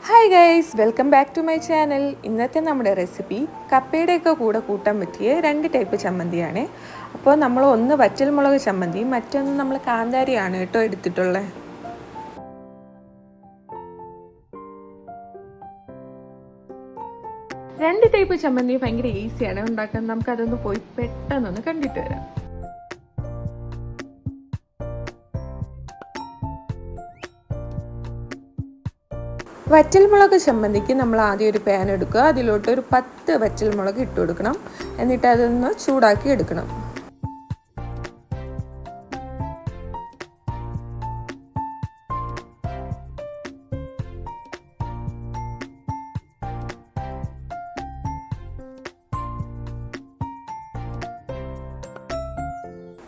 Hi guys, welcome back to my channel. ഇന്നത്തെ നമ്മുടെ recipe കപ്പയുടെയൊക്കെ കൂടെ കൂട്ടാൻ പറ്റിയ 2 ടൈപ്പ് ചമ്മന്തിയാണ്. അപ്പോൾ നമ്മൾ ഒന്ന് വറ്റൽമുളക് ചമ്മന്തി, മറ്റൊന്ന് നമ്മൾ കാന്താരിയാണ് കേട്ടോ എടുത്തിട്ടുള്ളത്. രണ്ട് ടൈപ്പ് ചമ്മന്തി ഭയങ്കര ഈസിയാണ് ഉണ്ടാക്കാൻ. നമുക്കതൊന്ന് പോയി പെട്ടെന്നൊന്ന് കണ്ടിട്ട് വരാം. വറ്റൽമുളക് ചമ്മന്തിക്ക് നമ്മൾ ആദ്യം ഒരു പാൻ എടുക്കുക. അതിലോട്ട് ഒരു 10 വറ്റൽമുളക് ഇട്ട് കൊടുക്കണം. എന്നിട്ട് അതൊന്ന് ചൂടാക്കി എടുക്കണം.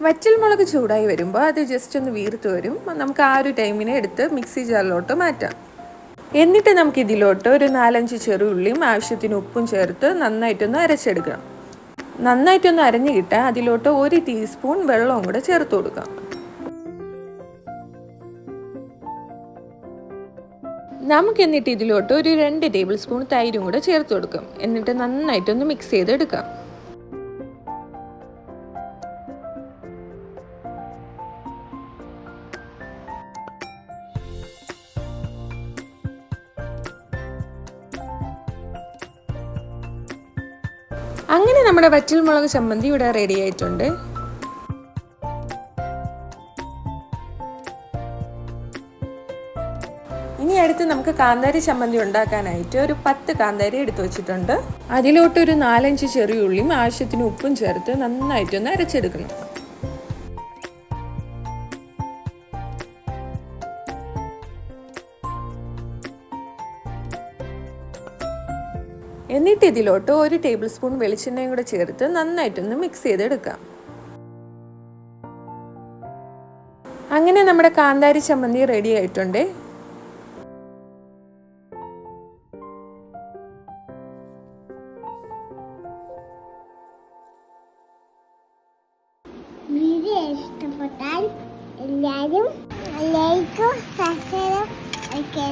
വറ്റൽമുളക് ചൂടായി വരുമ്പോൾ അത് ജസ്റ്റ് ഒന്ന് വീർത്ത് വരും. നമുക്ക് ആ ഒരു ടൈമിനെ എടുത്ത് മിക്സി ജാറിലോട്ട് മാറ്റാം. എന്നിട്ട് നമുക്ക് ഇതിലോട്ട് ഒരു 4-5 ചെറുള്ളിയും ആവശ്യത്തിന് ഉപ്പും ചേർത്ത് നന്നായിട്ടൊന്ന് അരച്ചെടുക്കണം. നന്നായിട്ടൊന്ന് അരഞ്ഞു കിട്ടാൻ അതിലോട്ട് 1 ടീസ്പൂൺ വെള്ളവും കൂടെ ചേർത്ത് കൊടുക്കാം. നമുക്ക് എന്നിട്ട് ഇതിലോട്ട് ഒരു 2 ടേബിൾ സ്പൂൺ തൈരും കൂടെ ചേർത്ത് കൊടുക്കാം. എന്നിട്ട് നന്നായിട്ടൊന്ന് മിക്സ് ചെയ്തെടുക്കാം. അങ്ങനെ നമ്മുടെ വറ്റൽമുളക് ചമ്മന്തി ഇവിടെ റെഡി ആയിട്ടുണ്ട്. ഇനി അടുത്ത് നമുക്ക് കാന്താരി ചമ്മന്തി ഉണ്ടാക്കാനായിട്ട് ഒരു 10 കാന്താരി എടുത്തു വെച്ചിട്ടുണ്ട്. അതിലോട്ട് ഒരു 4-5 ചെറിയുള്ളിയും ആവശ്യത്തിന് ഉപ്പും ചേർത്ത് നന്നായിട്ടൊന്ന് അരച്ചെടുക്കണം. എന്നിട്ട് ഇതിലോട്ട് 1 ടേബിൾ സ്പൂൺ വെളിച്ചെണ്ണയും കൂടെ ചേർത്ത് നന്നായിട്ടൊന്ന് മിക്സ് ചെയ്തെടുക്കാം. അങ്ങനെ നമ്മുടെ കാന്താരി ചമ്മന്തി റെഡി ആയിട്ടുണ്ട്. വീഡിയോ ഇഷ്ടപ്പെട്ടാൽ എല്ലാവരും ലൈക്കും സബ്സ്ക്രൈബും ഒക്കെ